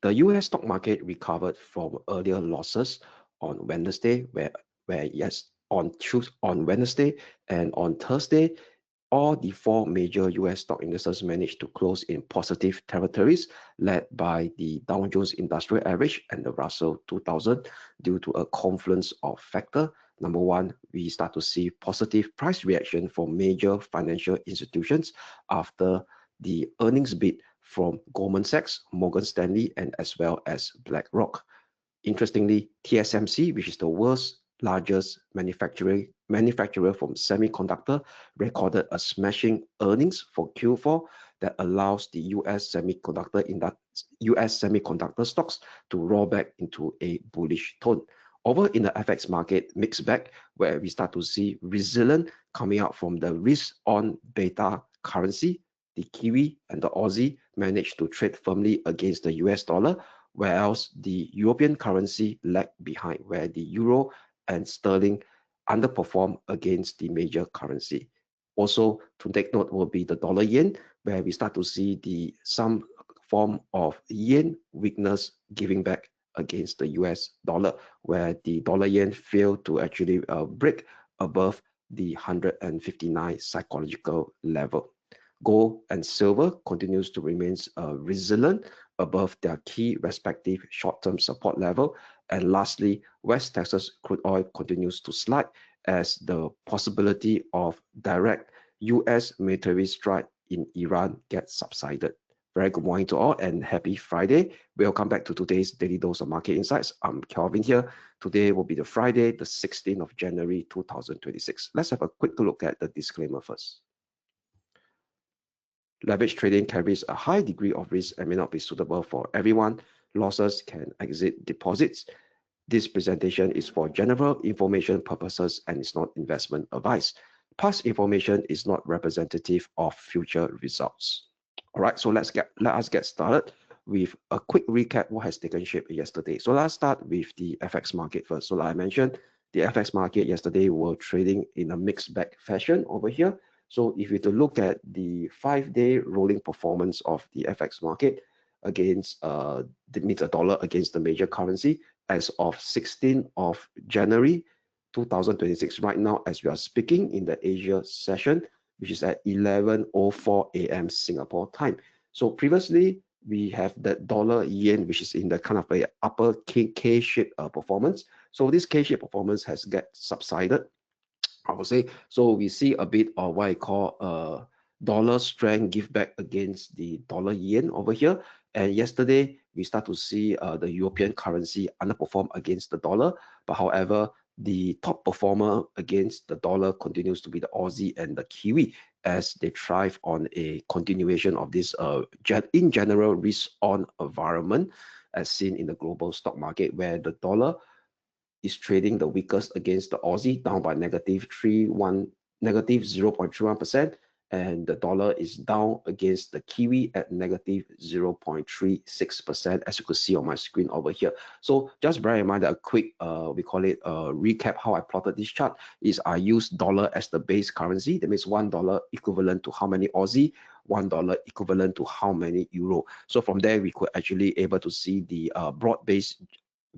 The US stock market recovered from earlier losses on Wednesday, where yes, on Wednesday and on Thursday, all the four major US stock indices managed to close in positive territories, led by the Dow Jones Industrial Average and the Russell 2000, due to a confluence of factors. Number one, we start to see positive price reaction from major financial institutions after the earnings beat from Goldman Sachs, Morgan Stanley, and as well as BlackRock. Interestingly, TSMC, which is the world's largest manufacturer from semiconductor, recorded a smashing earnings for Q4 that allows the US semiconductor stocks to roll back into a bullish tone. Over in the FX market, mixed bag, where we start to see resilience coming out from the risk-on beta currency. The Kiwi and the Aussie managed to trade firmly against the US dollar, whereas the European currency lagged behind, where the euro and sterling underperform against the major currency. Also, to take note will be the dollar yen, where we start to see some form of yen weakness giving back against the US dollar, where the dollar yen failed to actually break above the 159 psychological level. Gold and silver continues to remain resilient above their key respective short-term support level. And lastly, West Texas crude oil continues to slide as the possibility of direct US military strike in Iran gets subsided. Very good morning to all and happy Friday. Welcome back to today's Daily Dose of Market Insights. I'm Kelvin here. Today will be the Friday, the 16th of January, 2026. Let's have a quick look at the disclaimer first. Leverage trading carries a high degree of risk and may not be suitable for everyone. Losses can exceed deposits. This presentation is for general information purposes and is not investment advice. Past information is not representative of future results. All right, so let us get started with a quick recap what has taken shape yesterday. So let's start with the FX market first. So like I mentioned, the FX market yesterday were trading in a mixed bag fashion over here. So if you to look at the 5-day rolling performance of the FX market against the dollar against the major currency as of 16th of January 2026, right now as we are speaking in the Asia session, which is at 11:04 a.m. Singapore time. So previously we have that dollar yen, which is in the kind of a upper K-shaped performance. So this K-shaped performance has get subsided, I would say. So we see a bit of what I call dollar strength give back against the dollar yen over here. And yesterday we start to see the European currency underperform against the dollar. But however, the top performer against the dollar continues to be the Aussie and the Kiwi, as they thrive on a continuation of this in general risk-on environment as seen in the global stock market, where the dollar is trading the weakest against the Aussie, down by negative 0.31%, and the dollar is down against the Kiwi at negative 0.36%, as you could see on my screen over here. So just bear in mind that a quick, we call it a recap how I plotted this chart is I use dollar as the base currency. That means $1 equivalent to how many Aussie, $1 equivalent to how many euro. So from there, we could actually able to see the broad-based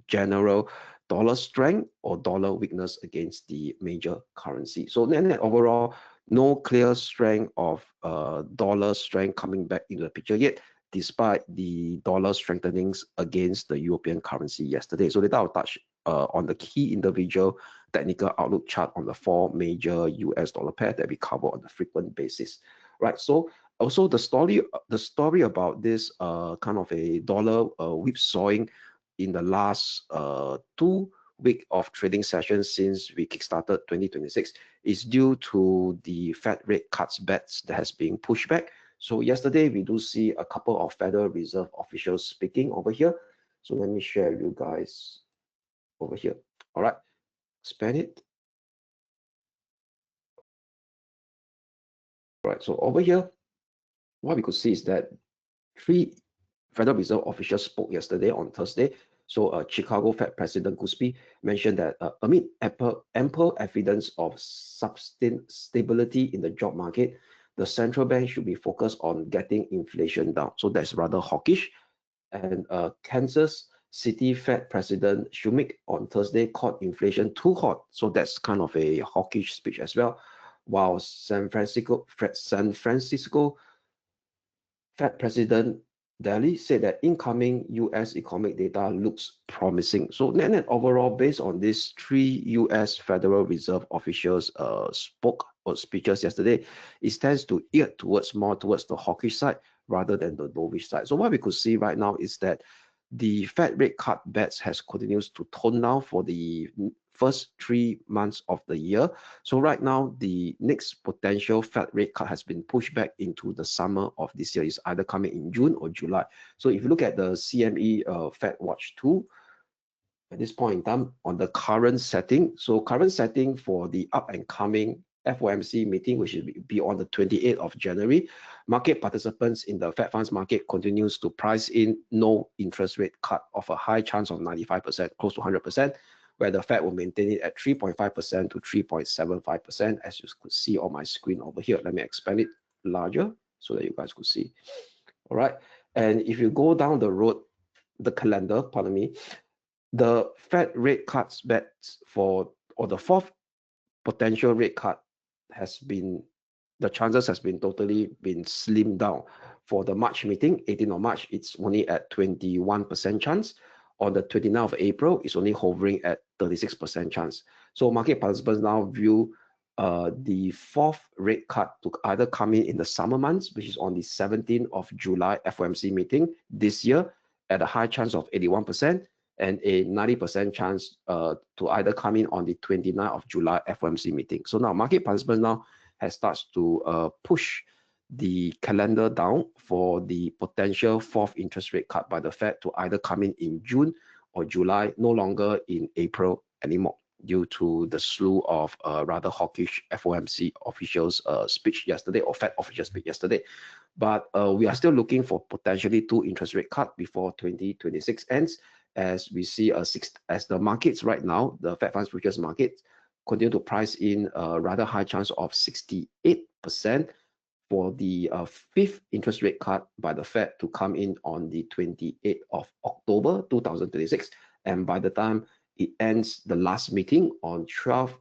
general dollar strength or dollar weakness against the major currency. So then overall, no clear strength of dollar strength coming back into the picture yet, despite the dollar strengthenings against the European currency yesterday. So later I'll touch on the key individual technical outlook chart on the four major US dollar pair that we cover on a frequent basis. Right. So also the story about this kind of a dollar whipsawing in the last 2 weeks of trading sessions since we kickstarted 2026 is due to the Fed rate cuts bets that has been pushed back. So yesterday we do see a couple of Federal Reserve officials speaking over here. So let me share you guys over here. All right, expand it. All right, so over here, what we could see is that 3 Federal Reserve officials spoke yesterday on Thursday. So Chicago Fed President Gillespie mentioned that amid ample evidence of sustained stability in the job market, the central bank should be focused on getting inflation down. So that's rather hawkish. And Kansas City Fed President Schumich on Thursday called inflation too hot. So that's kind of a hawkish speech as well. While San Francisco Fed President Daly said that incoming US economic data looks promising. So net overall, based on these three US Federal Reserve officials spoke or speeches yesterday, it tends to ear towards more towards the hawkish side rather than the dovish side. So what we could see right now is that the Fed rate cut bets has continues to tone down for the first 3 months of the year. So right now, the next potential Fed rate cut has been pushed back into the summer of this year. It's either coming in June or July. So if you look at the CME Fed Watch 2, at this point in time on the current setting. So current setting for the up and coming FOMC meeting, which will be on the 28th of January, market participants in the Fed funds market continues to price in no interest rate cut of a high chance of 95%, close to 100%, where the Fed will maintain it at 3.5% to 3.75%, as you could see on my screen over here. Let me expand it larger so that you guys could see. All right. And if you go down the road, the calendar, pardon me, the Fed rate cuts bets for, or the fourth potential rate cut has been, the chances has been totally been slimmed down. For the March meeting, 18th of March, it's only at 21% chance. On the 29th of April, it's only hovering at 36% chance. So market participants now view the fourth rate cut to either come in the summer months, which is on the 17th of July FOMC meeting this year, at a high chance of 81%, and a 90% chance to either come in on the 29th of July FOMC meeting. So now market participants now has started to push the calendar down for the potential fourth interest rate cut by the Fed to either come in June or July, no longer in April anymore, due to the slew of rather hawkish FOMC officials speech yesterday, or Fed officials speech yesterday. But we are still looking for potentially 2 interest rate cut before 2026 ends, as we see as the markets right now, the Fed funds futures market continue to price in a rather high chance of 68% for the fifth interest rate cut by the Fed to come in on the 28th of October 2026. And by the time it ends the last meeting on 9th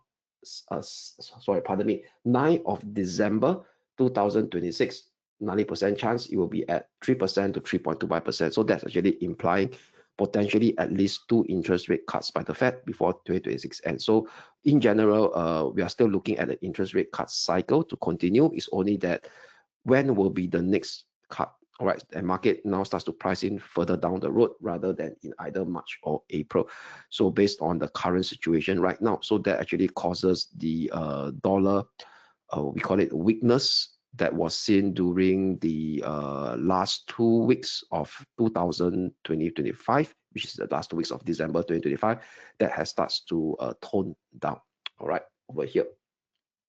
of December 2026, 90% chance it will be at 3% to 3.25%. So that's actually implying potentially at least 2 interest rate cuts by the Fed before 2026 ends. So in general, we are still looking at the interest rate cut cycle to continue. It's only that when will be the next cut? All right, and market now starts to price in further down the road rather than in either March or April. So based on the current situation right now, so that actually causes the dollar, we call it weakness, that was seen during the last 2 weeks of 2025, which is the last 2 weeks of December 2025, that has started to tone down. All right, over here.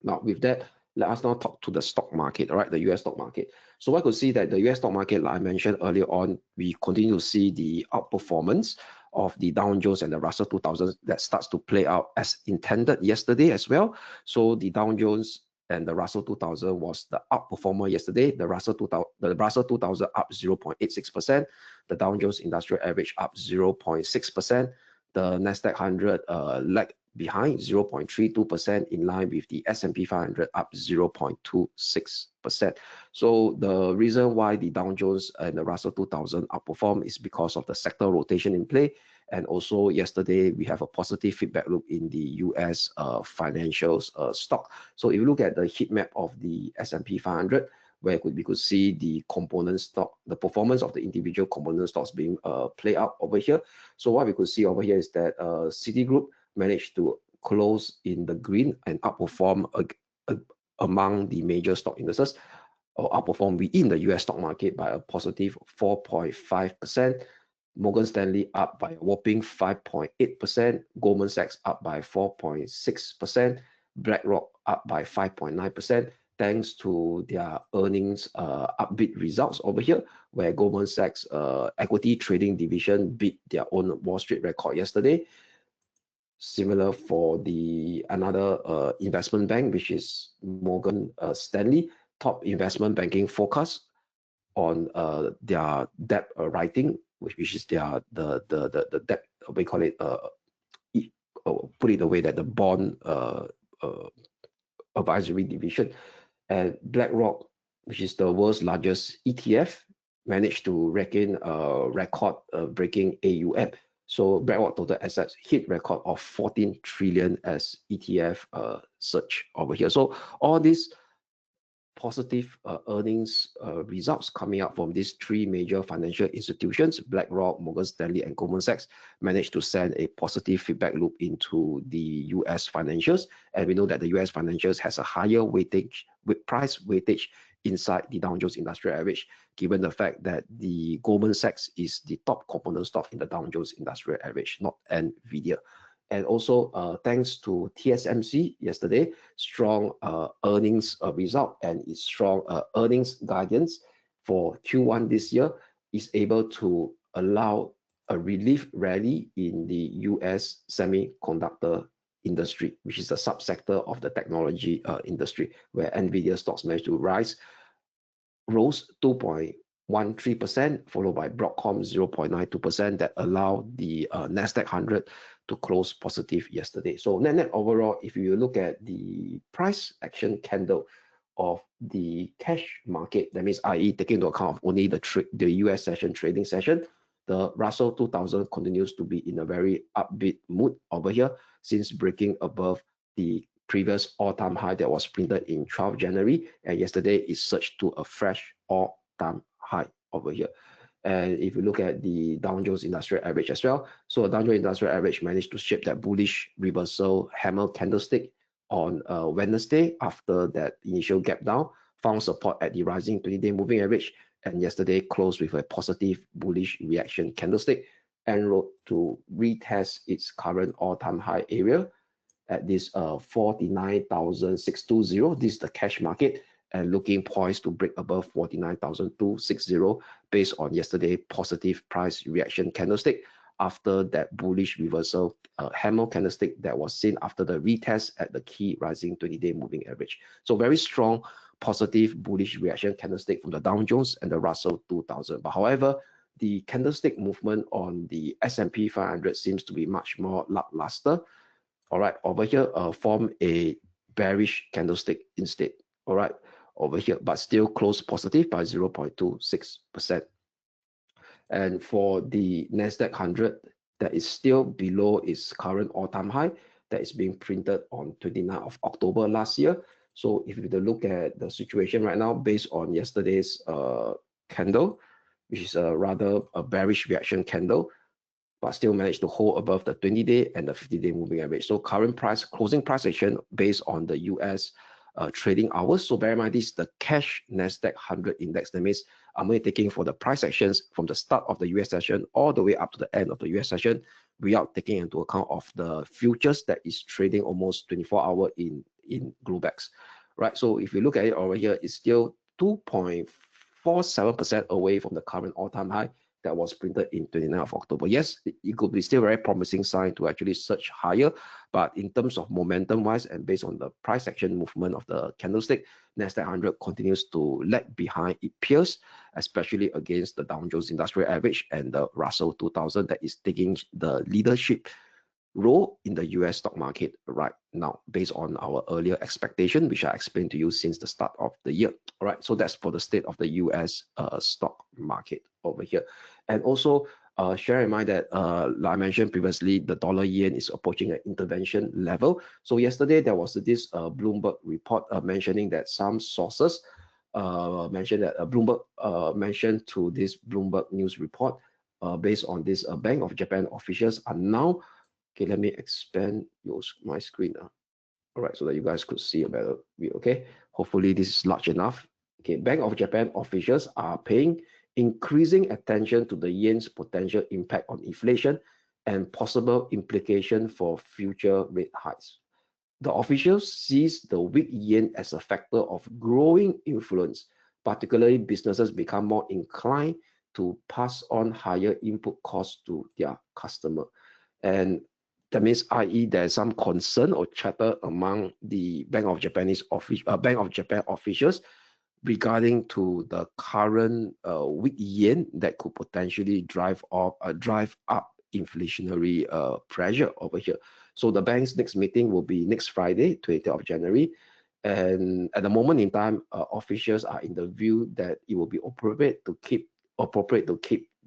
Now with that, let us now talk to the stock market, all right, the US stock market. So I could see that the US stock market, like I mentioned earlier on, we continue to see the outperformance of the Dow Jones and the Russell 2000 that starts to play out as intended yesterday as well. So the Dow Jones and the Russell 2000 was the outperformer yesterday. The Russell 2000 up 0.86%, the Dow Jones Industrial Average up 0.6%, the Nasdaq 100 lagged behind 0.32%, in line with the S&P 500 up 0.26%. So the reason why the Dow Jones and the Russell 2000 outperform is because of the sector rotation in play. And also yesterday, we have a positive feedback loop in the US financials stock. So if you look at the heat map of the S&P 500, where we could see the component stock, the performance of the individual component stocks being played out over here. So what we could see over here is that Citigroup managed to close in the green and outperform among the major stock indices, or outperform within the US stock market by a positive 4.5%. Morgan Stanley up by a whopping 5.8%, Goldman Sachs up by 4.6%, BlackRock up by 5.9%, thanks to their earnings upbeat results over here, where Goldman Sachs equity trading division beat their own Wall Street record yesterday. Similar for the another investment bank, which is Morgan Stanley, top investment banking forecast on their debt writing which is their the debt, we call it put it away that the bond advisory division. And BlackRock, which is the world's largest ETF, managed to reckon record breaking AUM. So BlackRock total assets hit record of 14 trillion as ETF search over here. So all these positive earnings results coming out from these three major financial institutions, BlackRock, Morgan Stanley, and Goldman Sachs, managed to send a positive feedback loop into the US financials. And we know that the US financials has a higher weightage, price weightage inside the Dow Jones Industrial Average, given the fact that the Goldman Sachs is the top component stock in the Dow Jones Industrial Average, not NVIDIA. And also thanks to TSMC yesterday, strong earnings result and its strong earnings guidance for Q1 this year is able to allow a relief rally in the US semiconductor industry, which is a subsector of the technology industry, where NVIDIA stocks managed to rose 2.13%, followed by Broadcom 0.92%, that allowed the Nasdaq 100 to close positive yesterday. So net overall, if you look at the price action candle of the cash market, that means i.e. taking into account of only the US session trading session, the Russell 2000 continues to be in a very upbeat mood over here since breaking above the previous all-time high that was printed in 12 January, and yesterday it surged to a fresh all-time high over here. And if you look at the Dow Jones Industrial Average as well, so Dow Jones Industrial Average managed to shape that bullish reversal hammer candlestick on Wednesday after that initial gap down, found support at the rising 20-day moving average, and yesterday closed with a positive bullish reaction candlestick and wrote to retest its current all-time high area at this 49,620. This is the cash market, and looking poised to break above 49,260 based on yesterday positive price reaction candlestick after that bullish reversal hammer candlestick that was seen after the retest at the key rising 20-day moving average. So very strong positive bullish reaction candlestick from the Dow Jones and the Russell 2000. But however, the candlestick movement on the S&P 500 seems to be much more lackluster. All right, over here form a bearish candlestick instead. All right, over here, but still close positive by 0.26%. And for the Nasdaq 100, that is still below its current all-time high that is being printed on 29th of October last year. So if you look at the situation right now based on yesterday's candle, which is rather a bearish reaction candle, but still managed to hold above the 20-day and the 50-day moving average. So current price, closing price action based on the US trading hours. So bear in mind, this is the cash Nasdaq 100 index. That means I'm only taking for the price actions from the start of the US session all the way up to the end of the US session, without taking into account of the futures that is trading almost 24 hours in Globex, right? So if you look at it over here, it's still 2.47% away from the current all-time high that was printed in 29th of October. Yes, it could be still very promising sign to actually surge higher, but in terms of momentum wise and based on the price action movement of the candlestick, Nasdaq 100 continues to lag behind its peers, especially against the Dow Jones Industrial Average and the Russell 2000 that is taking the leadership role in the US stock market right now, based on our earlier expectation, which I explained to you since the start of the year. All right, so that's for the state of the US stock market over here. And also share in mind that like I mentioned previously, the dollar yen is approaching an intervention level. So yesterday there was this Bloomberg report mentioning that some sources mentioned that Bloomberg mentioned to this Bloomberg news report based on this Bank of Japan officials are now, okay, let me expand my screen now. All right, so that you guys could see a better view. Okay, hopefully this is large enough. Okay, Bank of Japan officials are paying increasing attention to the yen's potential impact on inflation and possible implication for future rate hikes. The officials sees the weak yen as a factor of growing influence, particularly businesses become more inclined to pass on higher input costs to their customer. And that means, i.e., there's some concern or chatter among the Bank of Japan officials regarding to the current weak yen that could potentially drive up inflationary pressure over here. So the bank's next meeting will be next Friday, 20th of January. And at the moment in time, officials are in the view that it will be appropriate to keep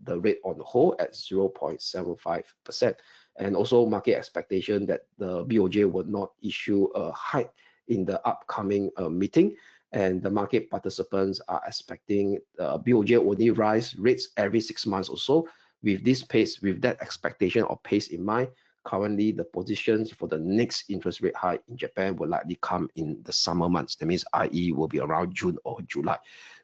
the rate on hold at 0.75%. And also market expectation that the BOJ will not issue a hike in the upcoming meeting. And the market participants are expecting BOJ only rise rates every 6 months or so. With this pace, with that expectation or pace in mind, currently the positions for the next interest rate hike in Japan will likely come in the summer months. That means, i.e., will be around June or July.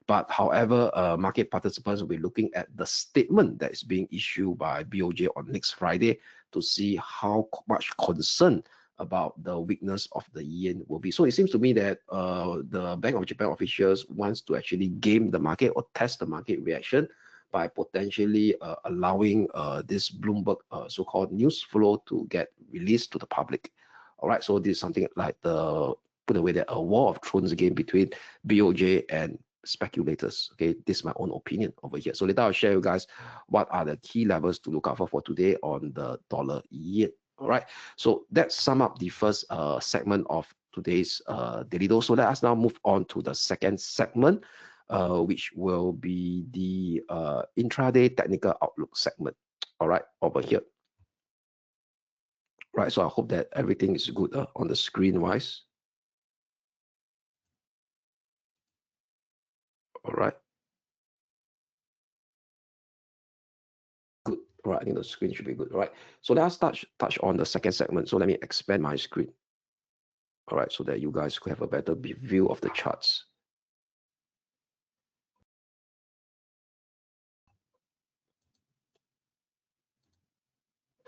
But however, market participants will be looking at the statement that is being issued by BOJ on next Friday to see how much concern about the weakness of the yen will be. So it seems to me that the Bank of Japan officials wants to actually game the market or test the market reaction by potentially allowing this Bloomberg so-called news flow to get released to the public. All right, so this is something like put away that a war of thrones game between BOJ and speculators. Okay, this is my own opinion over here. So later I'll share you guys what are the key levels to look out for today on the dollar yen. All right, so that sum up the first segment of today's daily dose. So let us now move on to the second segment, which will be the intraday technical outlook segment. All right, over here. Right, so I hope that everything is good on the screen wise. All right. Good. All right, I think the screen should be good. All right. So let us touch on the second segment. So let me expand my screen. All right, so that you guys could have a better view of the charts.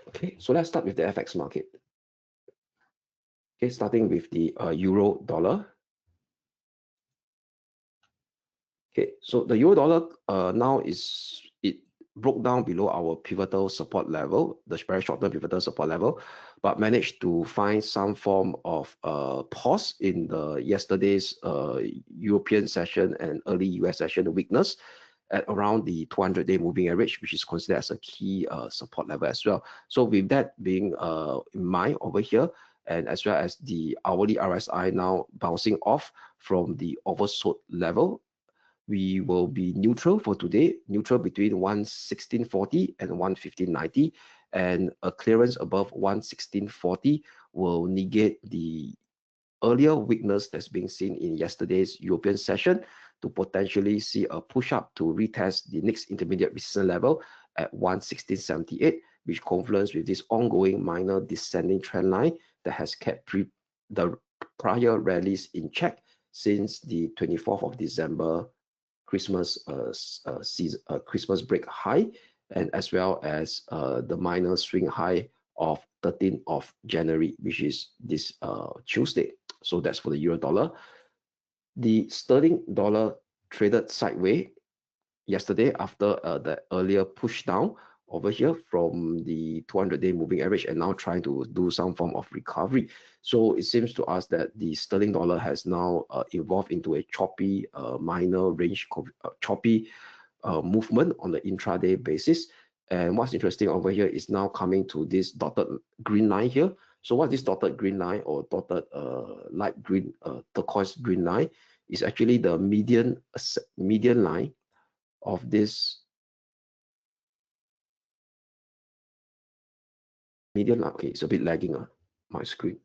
Okay, so let's start with the FX market. Okay, starting with the euro dollar. Okay, so the euro dollar now it broke down below our pivotal support level, the very short-term pivotal support level, but managed to find some form of pause in the yesterday's European session and early US session weakness at around the 200-day moving average, which is considered as a key support level as well. So with that being in mind over here, and as well as the hourly RSI now bouncing off from the oversold level, we will be neutral for today, neutral between 116.40 and 115.90, and a clearance above 116.40 will negate the earlier weakness that's being seen in yesterday's European session to potentially see a push up to retest the next intermediate resistance level at 116.78, which confluence with this ongoing minor descending trend line that has kept the prior rallies in check since the 24th of December Christmas Christmas break high, and as well as the minor swing high of 13th of January, which is this Tuesday. So that's for the euro dollar. The sterling dollar traded sideways yesterday after the earlier push down over here from the 200-day moving average, and now trying to do some form of recovery. So it seems to us that the sterling dollar has now evolved into a choppy minor range choppy movement on the intraday basis. And what's interesting over here is now coming to this dotted green line here. So what this dotted green line or dotted light green turquoise green line is actually the median line of this median line. Okay, it's a bit lagging on my screen.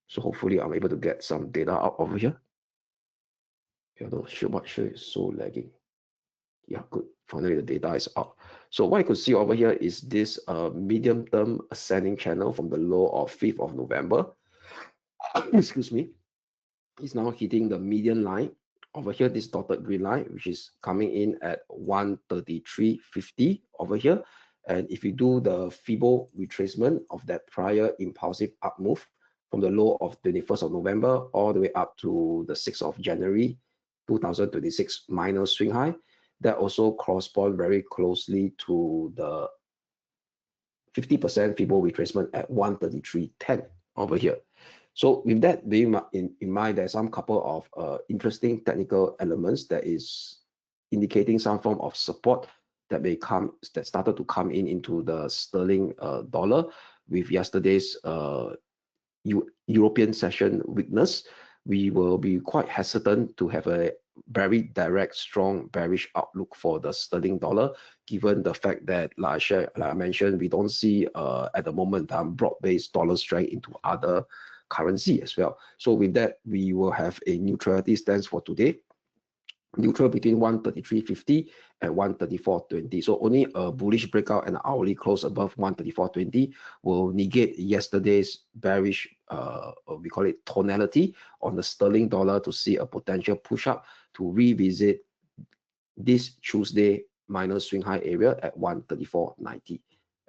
So hopefully I'm able to get some data out over here. Yeah, not sure what sure is so lagging. Yeah, good. Finally, the data is out. So what I could see over here is this medium-term ascending channel from the low of 5th of November. Excuse me. It's now hitting the median line over here, this dotted green line, which is coming in at 133.50 over here. And if you do the Fibo retracement of that prior impulsive up move from the low of 21st of November all the way up to the 6th of January 2026 minor swing high, that also corresponds very closely to the 50% Fibo retracement at 133.10 over here. So with that being in mind, there's some couple of interesting technical elements that is indicating some form of support that started to come into the sterling dollar with yesterday's European session weakness. We will be quite hesitant to have a very direct, strong bearish outlook for the sterling dollar, given the fact that, like I mentioned, we don't see at the moment broad-based dollar strength into other currency as well. So with that, we will have a neutrality stance for today, neutral between 133.50 and 134.20. So only a bullish breakout and hourly close above 134.20 will negate yesterday's bearish, we call it tonality on the sterling dollar, to see a potential push up to revisit this Tuesday minor swing high area at 134.90,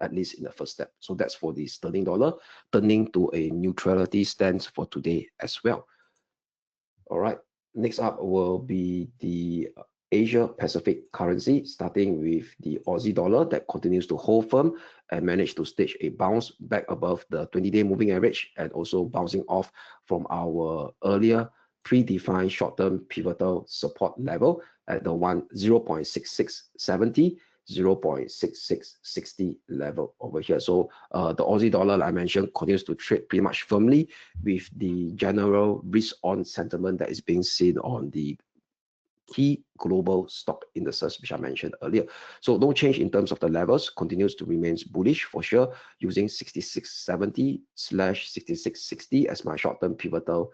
at least in the first step. So that's for the sterling dollar, turning to a neutrality stance for today as well. All right, next up will be the Asia Pacific currency, starting with the Aussie dollar that continues to hold firm and managed to stage a bounce back above the 20-day moving average, and also bouncing off from our earlier predefined short-term pivotal support level at the 0.6670, 0.6660 level over here. So the Aussie dollar, like I mentioned, continues to trade pretty much firmly with the general risk-on sentiment that is being seen on the key global stock indices, which I mentioned earlier. So no change in terms of the levels, continues to remain bullish for sure, using 6670/6660 as my short-term pivotal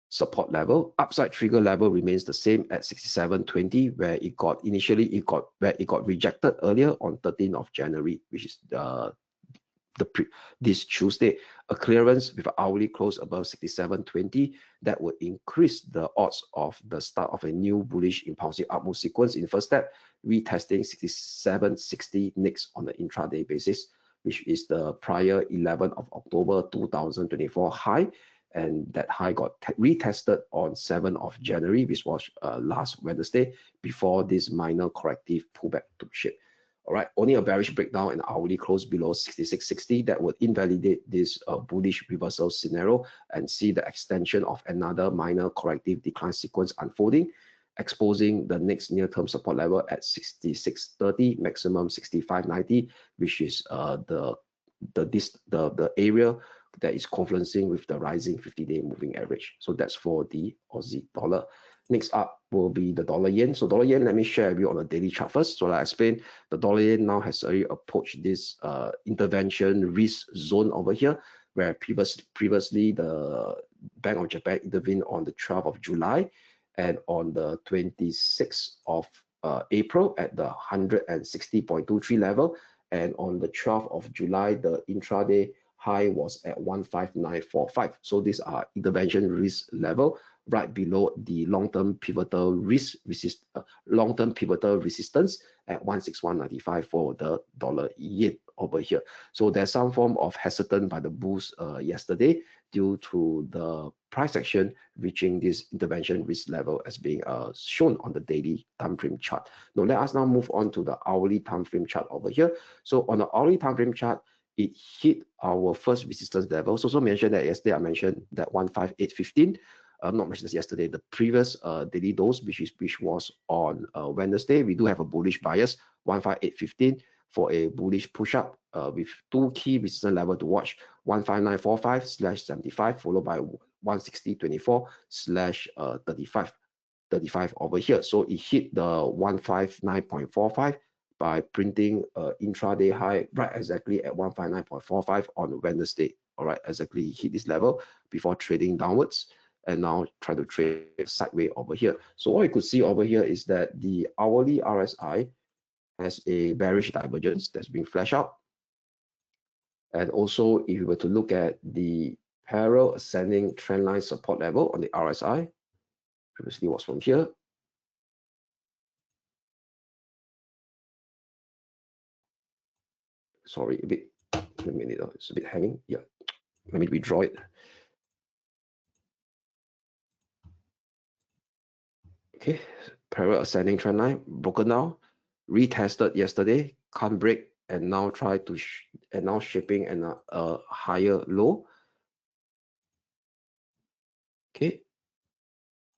support level. Upside trigger level remains the same at 67.20, where it got rejected earlier on 13th of January, which is this Tuesday. A clearance with an hourly close above 67.20 that would increase the odds of the start of a new bullish impulsive upmove sequence in first step, retesting 67.60 next on the intraday basis, which is the prior 11th of October 2024 high, and that high got retested on 7th of January, which was last Wednesday, before this minor corrective pullback took shape. All right, only a bearish breakdown and hourly close below 66.60 that would invalidate this bullish reversal scenario and see the extension of another minor corrective decline sequence unfolding, exposing the next near-term support level at 66.30, maximum 65.90, which is the area that is confluencing with the rising 50-day moving average. So that's for the Aussie dollar. Next up will be the dollar yen. So dollar yen, let me share with you on the daily chart first. So like I explained, the dollar yen now has already approached this intervention risk zone over here, where previously the Bank of Japan intervened on the 12th of July and on the 26th of April at the 160.23 level. And on the 12th of July, the intraday high was at 159.45. So these are intervention risk level right below the long-term pivotal resistance at 161.95 for the dollar yen over here. So there's some form of hesitance by the bulls yesterday due to the price action reaching this intervention risk level as being shown on the daily time frame chart. Now let us now move on to the hourly time frame chart over here. So on the hourly time frame chart, it hit our first resistance level. So mentioned that yesterday, I mentioned that 158.15. Not mentioned this yesterday, the previous daily dose, which was on Wednesday. We do have a bullish bias, 158.15 for a bullish push up with two key resistance level to watch, 159.45/75, followed by 160.24/35 over here. So it hit the 159.45 by printing intraday high right exactly at 159.45 on Wednesday. All right, exactly hit this level before trading downwards, and now try to trade sideways over here. So what you could see over here is that the hourly RSI has a bearish divergence that's being flashed out. And also, if you were to look at the parallel ascending trendline support level on the RSI, previously was from here. Sorry, a bit, it's a bit hanging. Yeah, let me redraw it. Okay, parallel ascending trend line broken down, retested yesterday, can't break, and now try to shaping a higher low.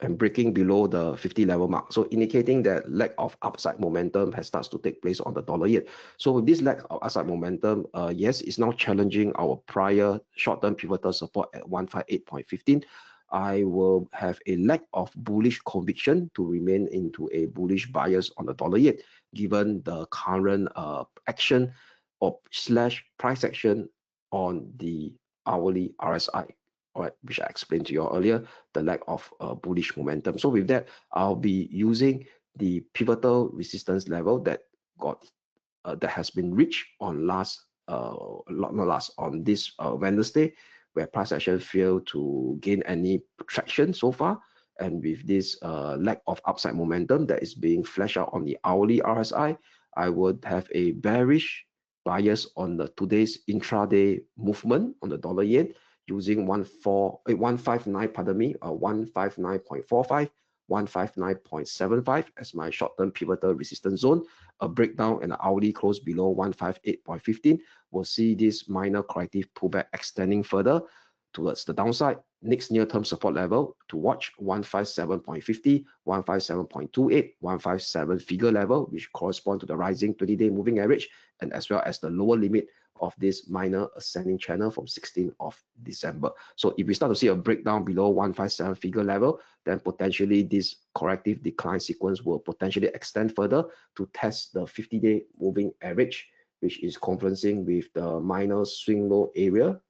and breaking below the 50 level mark. So indicating that lack of upside momentum has started to take place on the dollar yen. So with this lack of upside momentum, yes, it's now challenging our prior short-term pivotal support at 158.15. I will have a lack of bullish conviction to remain into a bullish bias on the dollar yen, given the current action or slash price action on the hourly RSI, right, which I explained to you earlier, the lack of bullish momentum. So with that, I'll be using the pivotal resistance level that got that has been reached on on this Wednesday, where price action failed to gain any traction so far. And with this lack of upside momentum that is being flashed out on the hourly RSI, I would have a bearish bias on the today's intraday movement on the dollar yen using 159, pardon me, 159.45, 159.75 as my short-term pivotal resistance zone. A breakdown and an hourly close below 158.15. We'll see this minor corrective pullback extending further towards the downside. Next near-term support level to watch 157.50, 157.28, 157 figure level, which correspond to the rising 20-day moving average, and as well as the lower limit of this minor ascending channel from 16th of December. So if we start to see a breakdown below 157 figure level, then potentially this corrective decline sequence will potentially extend further to test the 50-day moving average, which is confluencing with the minor swing low area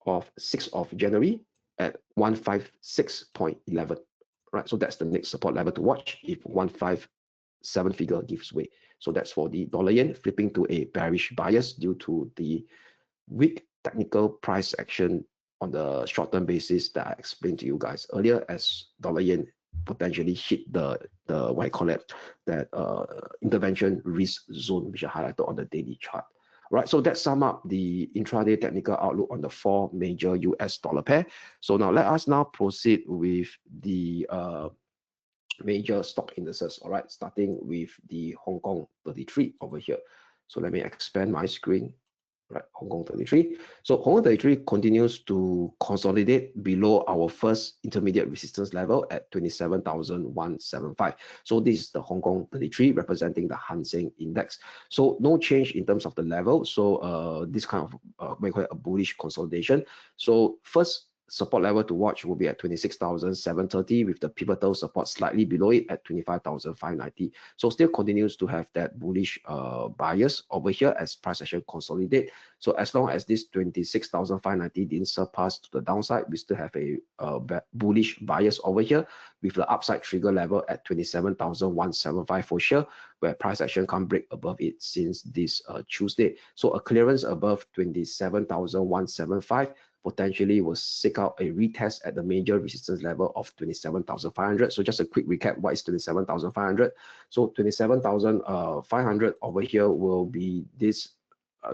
of 6th of January at 156.11. Right, so that's the next support level to watch if 157 figure gives way. So that's for the dollar yen flipping to a bearish bias due to the weak technical price action on the short-term basis that I explained to you guys earlier, as dollar yen potentially hit the what I call it, that intervention risk zone, which I highlighted on the daily chart. Right, so that sum up the intraday technical outlook on the four major US dollar pair. So now let us now proceed with the major stock indices. All right, starting with the Hong Kong 33 over here. So let me expand my screen. Right, Hong Kong 33. So Hong Kong 33 continues to consolidate below our first intermediate resistance level at 27,175. So this is the Hong Kong 33 representing the Hang Seng Index. So no change in terms of the level. So this kind of we call it a bullish consolidation. So first support level to watch will be at 26,730 with the pivotal support slightly below it at 25,590. So still continues to have that bullish bias over here as price action consolidate. So as long as this 26,590 didn't surpass to the downside, we still have a bullish bias over here with the upside trigger level at 27,175 for sure, where price action can't break above it since this Tuesday. So a clearance above 27,175 potentially will seek out a retest at the major resistance level of 27,500. So just a quick recap, what is 27,500? So 27,500 over here will be this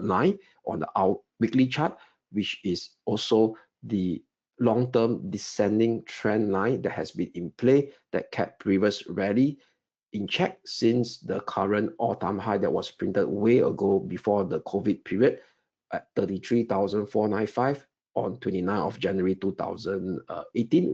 line on the weekly chart, which is also the long-term descending trend line that has been in play that kept previous rally in check since the current all-time high that was printed way ago before the COVID period at 33,495 on 29th of January 2018,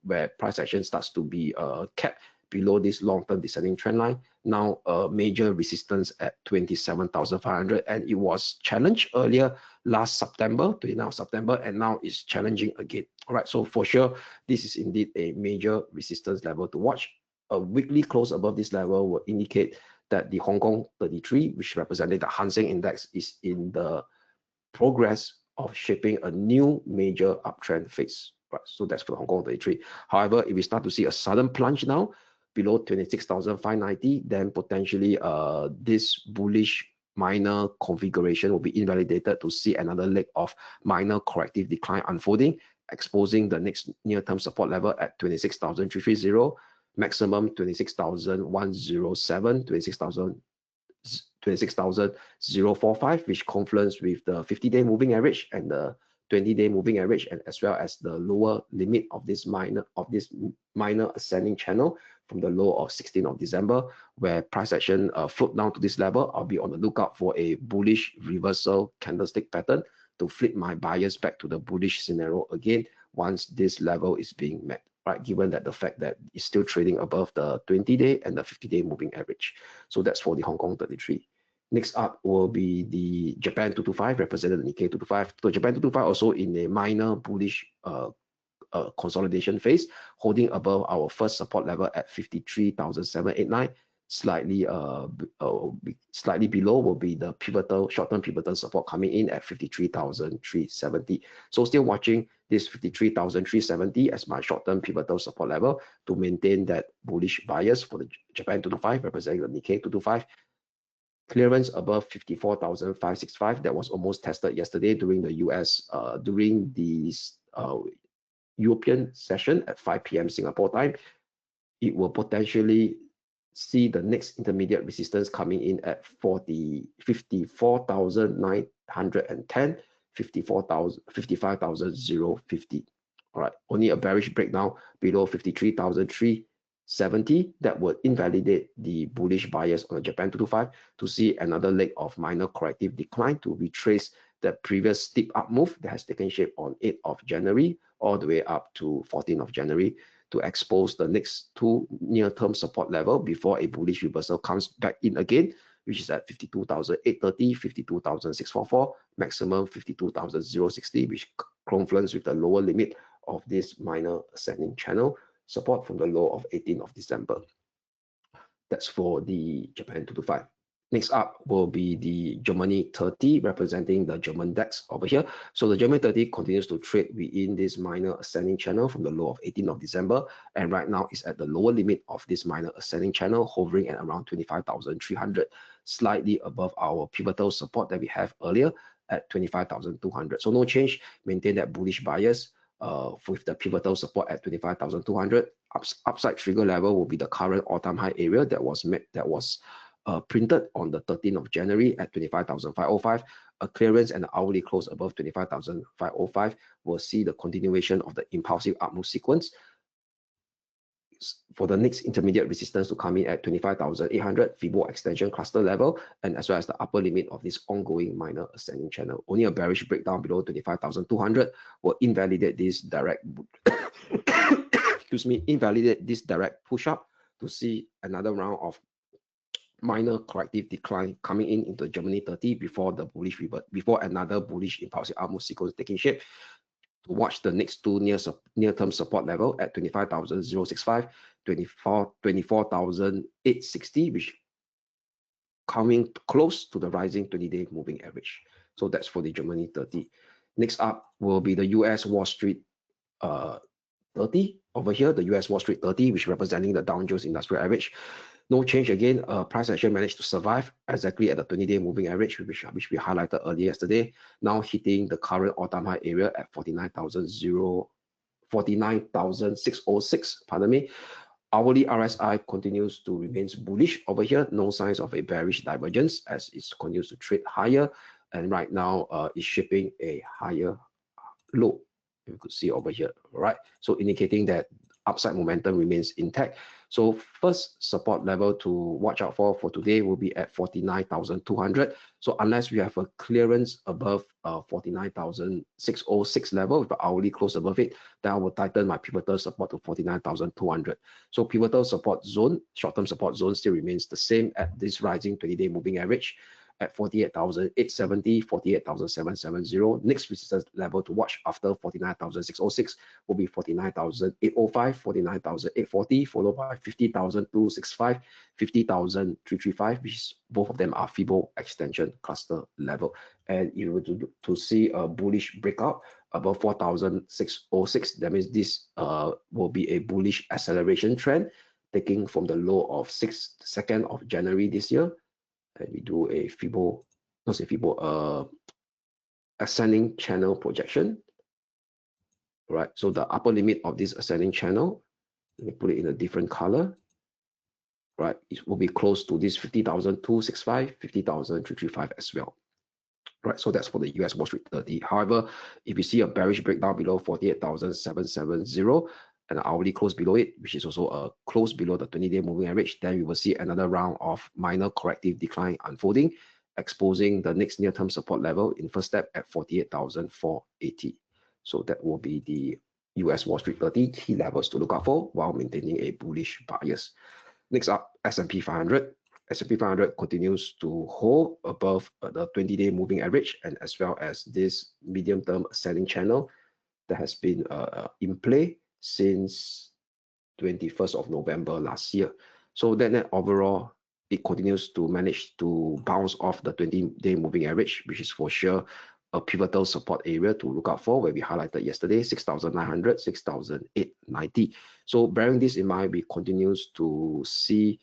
where price action starts to be kept below this long-term descending trend line. Now major resistance at 27,500, and it was challenged earlier last September, 29th of September, and now it's challenging again. All right, so for sure, this is indeed a major resistance level to watch. A weekly close above this level will indicate that the Hong Kong 33, which represented the Hang Seng Index, is in the progress of shaping a new major uptrend phase. Right, so that's for Hong Kong 33. However, if we start to see a sudden plunge now below 26,590, then potentially this bullish minor configuration will be invalidated to see another leg of minor corrective decline unfolding, exposing the next near-term support level at 26,330, maximum 26,107, 26,045, which confluence with the 50-day moving average and the 20-day moving average, and as well as the lower limit of this minor ascending channel from the low of 16th of December, where price action float down to this level. I'll be on the lookout for a bullish reversal candlestick pattern to flip my bias back to the bullish scenario again once this level is being met, right? Given that the fact that it's still trading above the 20-day and the 50-day moving average. So that's for the Hong Kong 33. Next up will be the Japan 225, represented the Nikkei 225. So Japan 225 also in a minor bullish consolidation phase, holding above our first support level at 53,789. Slightly below will be the pivotal short-term pivotal support coming in at 53,370. So still watching this 53,370 as my short-term pivotal support level to maintain that bullish bias for the Japan 225, representing the Nikkei 225. Clearance above 54,565 that was almost tested yesterday during the during the European session at 5 p.m. Singapore time. It will potentially see the next intermediate resistance coming in at 54,910, 55,050. All right, only a bearish breakdown below 53,370 that would invalidate the bullish bias on the Japan 225 to see another leg of minor corrective decline to retrace the previous steep up move that has taken shape on 8th of January all the way up to 14th of January to expose the next two near-term support level before a bullish reversal comes back in again, which is at 52,830, 52,644, maximum 52,060, which confluence with the lower limit of this minor ascending channel support from the low of 18th of December. That's for the Japan 225. Next up will be the Germany 30, representing the German DAX over here. So the German 30 continues to trade within this minor ascending channel from the low of 18th of December. And right now is at the lower limit of this minor ascending channel, hovering at around 25,300, slightly above our pivotal support that we have earlier at 25,200. So no change, maintain that bullish bias with the pivotal support at 25,200. Upside trigger level will be the current all-time high area that was printed on the 13th of January at 25,505. A clearance and an hourly close above 25,505 will see the continuation of the impulsive upmove sequence for the next intermediate resistance to come in at 25,800 Fibo extension cluster level, and as well as the upper limit of this ongoing minor ascending channel. Only a bearish breakdown below 25,200 will invalidate this direct invalidate this direct push up to see another round of minor corrective decline coming in into Germany 30 before another bullish impulsive upmove sequence taking shape. To watch the next two near-term support level at 25,065, 24,860, which coming close to the rising 20-day moving average. So that's for the Germany 30. Next up will be the US Wall Street 30 over here, the US Wall Street 30, which representing the Dow Jones Industrial Average. No change again. Price action managed to survive exactly at the 20-day moving average, which we highlighted earlier yesterday. Now hitting the current all-time high area at 49,606. Pardon me. Hourly RSI continues to remain bullish over here. No signs of a bearish divergence as it continues to trade higher, and right now is shipping a higher low. You could see over here, right? So indicating that upside momentum remains intact. So first support level to watch out for today will be at 49,200. So unless we have a clearance above 49,606 level with an hourly close above it, then I will tighten my pivotal support to 49,200. So pivotal support zone, short-term support zone still remains the same at this rising 20-day moving average at 48,870, 48,770. Next resistance level to watch after 49,606 will be 49,805, 49,840, followed by 50,265, 50,335, which is, both of them are Fibo extension cluster level. And you were to see a bullish breakout above 4,606, that means this will be a bullish acceleration trend taking from the low of 2nd of January this year. And we do a Fibo, ascending channel projection. Right, so the upper limit of this ascending channel, let me put it in a different color. Right, it will be close to this 50,265, 50,335 as well. right? So that's for the US Wall Street 30. However, if you see a bearish breakdown below 48,770 and an hourly close below it, which is also a close below the 20-day moving average, then we will see another round of minor corrective decline unfolding, exposing the next near-term support level in first step at 48,480. So that will be the US Wall Street 30 key levels to look out for while maintaining a bullish bias. Next up, S&P 500. S&P 500 continues to hold above the 20-day moving average, and as well as this medium-term ascending channel that has been in play since 21st of November last year. So that overall, it continues to manage to bounce off the 20-day moving average, which is for sure a pivotal support area to look out for, where we highlighted yesterday, 6,900, 6,890. So bearing this in mind, we continues to see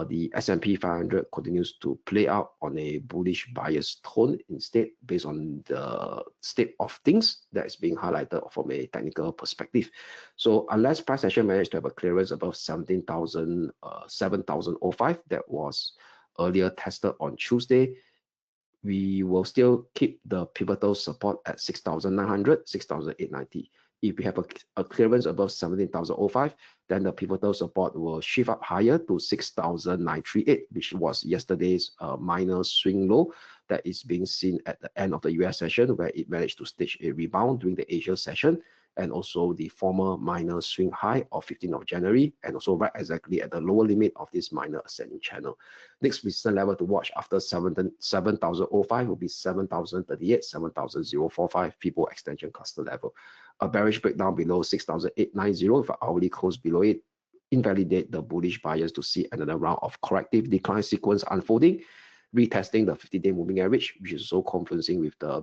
the S&P 500 continues to play out on a bullish bias tone instead, based on the state of things that is being highlighted from a technical perspective. So unless price action managed to have a clearance above 7,005 that was earlier tested on Tuesday, we will still keep the pivotal support at 6,900, 6,890. If we have a clearance above 17,005, then the pivotal support will shift up higher to 6,938, which was yesterday's minor swing low that is being seen at the end of the US session, where it managed to stage a rebound during the Asia session, and also the former minor swing high of 15th of January, and also right exactly at the lower limit of this minor ascending channel. Next resistance level to watch after 7,005 will be 7,038, 7,045 Fibo extension cluster level. A bearish breakdown below 6,890 with an hourly close below it invalidate the bullish bias to see another round of corrective decline sequence unfolding, retesting the 50-day moving average, which is also converging with the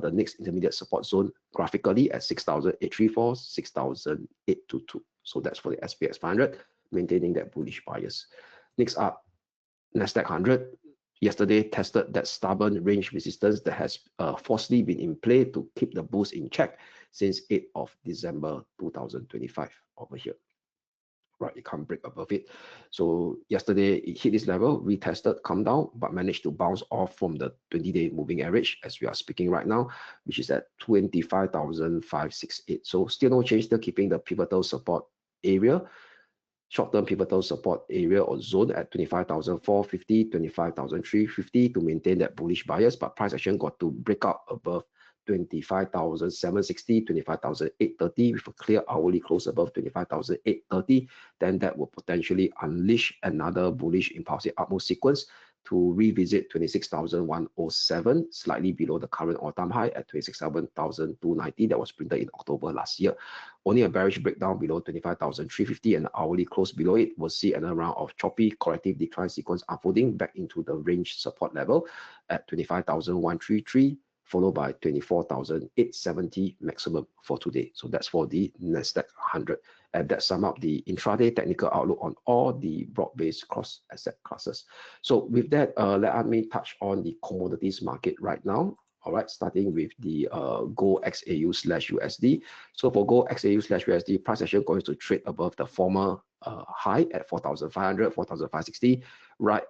the next intermediate support zone graphically at 6,834, 6,822. So that's for the SPX 500, maintaining that bullish bias. Next up, Nasdaq 100. Yesterday tested that stubborn range resistance that has forcefully been in play to keep the bulls in check since 8th of December 2025 over here. Right, it can't break above it. So yesterday it hit this level, retested, come down, but managed to bounce off from the 20-day moving average as we are speaking right now, which is at 25,568. So still no change, still keeping the pivotal support area, short-term pivotal support area or zone at 25,450, 25,350 to maintain that bullish bias, but price action got to break out above 25,760, 25,830 with a clear hourly close above 25,830, then that will potentially unleash another bullish impulsive upward sequence to revisit 26,107, slightly below the current all-time high at 26,290 that was printed in October last year. Only a bearish breakdown below 25,350 and hourly close below it will see another round of choppy corrective decline sequence unfolding back into the range support level at 25,133, followed by 24,870 maximum for today. So that's for the Nasdaq 100. And that sum up the intraday technical outlook on all the broad-based cross asset classes. So with that, let me touch on the commodities market right now. All right, starting with the gold XAU/USD. So for gold XAU/USD, price action going to trade above the former high at 4,500, 4,560, right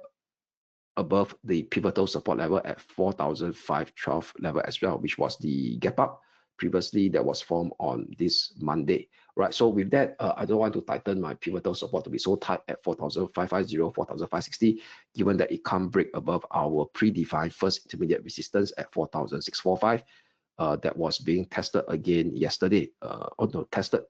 above the pivotal support level at 4,512 level as well, which was the gap up previously that was formed on this Monday, right? So with that, I don't want to tighten my pivotal support to be so tight at 4,550, 4,560, given that it can't break above our predefined first intermediate resistance at 4,645. That was being tested again yesterday. Tested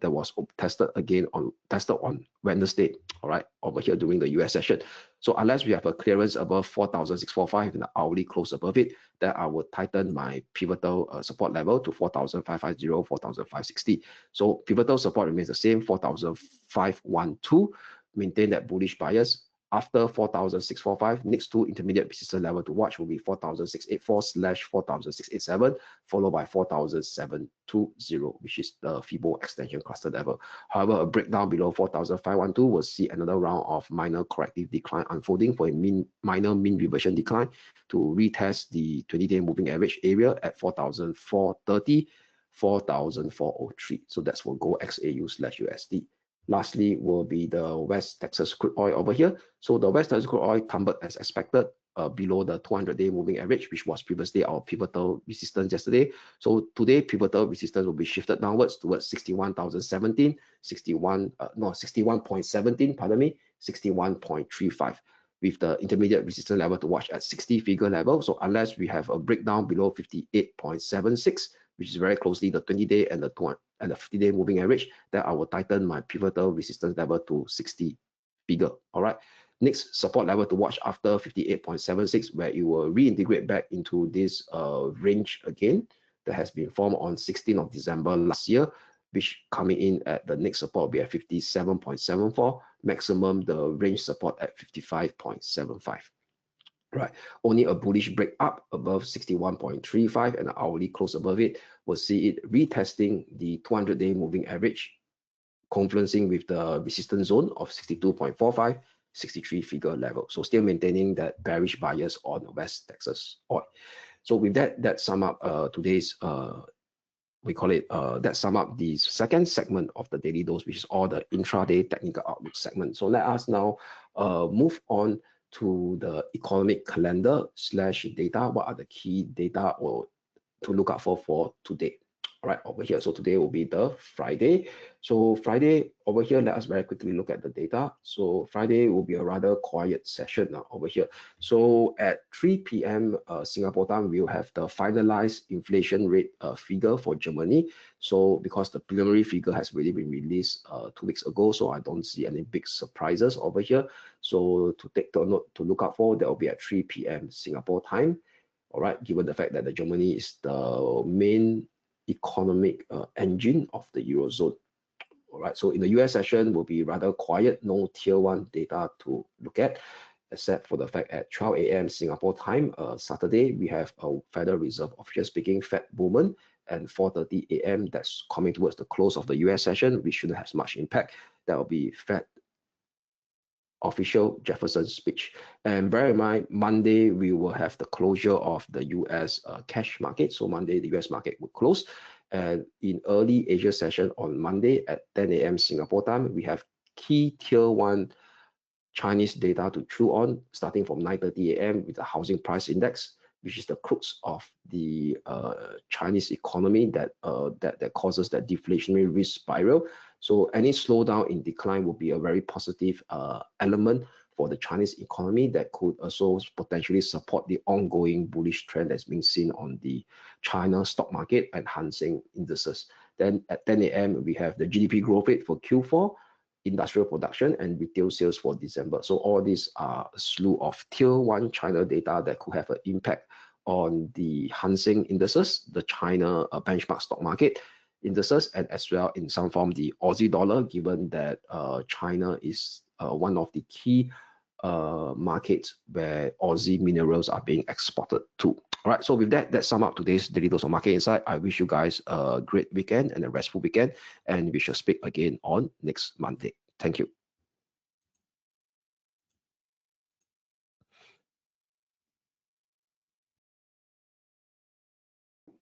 on Wednesday. All right, over here during the US session. So unless we have a clearance above 4,645 and the hourly close above it, then I would tighten my pivotal support level to 4,550, 4,560. So pivotal support remains the same, 4,512. Maintain that bullish bias. After 4,645, next two intermediate resistance level to watch will be 4,684/4,687, followed by 4,720, which is the Fibo extension cluster level. However, a breakdown below 4,512 will see another round of minor corrective decline unfolding for a minor mean reversion decline to retest the 20-day moving average area at 4,430, 4,403. So that's for gold XAU/USD. Lastly will be the West Texas crude oil over here. So the West Texas crude oil tumbled as expected below the 200-day moving average, which was previously our pivotal resistance yesterday. So today, pivotal resistance will be shifted downwards towards 61,017, 61.17, pardon me, 61.35. With the intermediate resistance level to watch at 60-figure level. So unless we have a breakdown below 58.76, which is very closely the 20-day and the 50-day moving average, then I will tighten my pivotal resistance level to 60-figure. All right. Next support level to watch after 58.76, where it will reintegrate back into this range again that has been formed on 16th of December last year, which coming in at the next support will be at 57.74, maximum the range support at 55.75. Right, only a bullish break up above 61.35 and an hourly close above it will see it retesting the 200-day moving average, confluencing with the resistance zone of 62.45, 63-figure level. So still maintaining that bearish bias on West Texas oil. So with that, that sum up today's we call it that sum up the second segment of the daily dose, which is all the intraday technical outlook segment. So let us now move on to the economic calendar / data. What are the key data or to look out for today? All right, over here. So today will be the Friday. So Friday over here, let us very quickly look at the data. So Friday will be a rather quiet session now over here. So at 3 p.m. Singapore time, we'll have the finalized inflation rate figure for Germany. So because the preliminary figure has already been released 2 weeks ago, so I don't see any big surprises over here. So to take the note to look out for, that will be at 3 p.m. Singapore time. All right, given the fact that the Germany is the main economic engine of the Eurozone. All right, so in the US session will be rather quiet, no tier 1 data to look at, except for the fact at 12 a.m. Singapore time, Saturday, we have a Federal Reserve official speaking Fed movement, and 4:30 a.m. that's coming towards the close of the US session, which shouldn't have much impact. That will be Fed official Jefferson speech. And bear in mind, Monday, we will have the closure of the US cash market. So Monday, the US market will close. And in early Asia session on Monday at 10 a.m. Singapore time, we have key tier 1 Chinese data to chew on, starting from 9:30 a.m. with the housing price index, which is the crux of the Chinese economy that causes that deflationary risk spiral. So any slowdown in decline will be a very positive element for the Chinese economy that could also potentially support the ongoing bullish trend that's being seen on the China stock market and Hang Seng indices. Then at 10 a.m. we have the GDP growth rate for Q4, industrial production and retail sales for December. So all these are a slew of tier 1 China data that could have an impact on the Hang Seng indices, the China benchmark stock market indices, and as well in some form the Aussie dollar, given that China is one of the key markets where Aussie minerals are being exported to. All right, so with that, let's sum up today's Daily Dose of Market Insight. I wish you guys a great weekend and a restful weekend, and we shall speak again on next Monday. Thank you.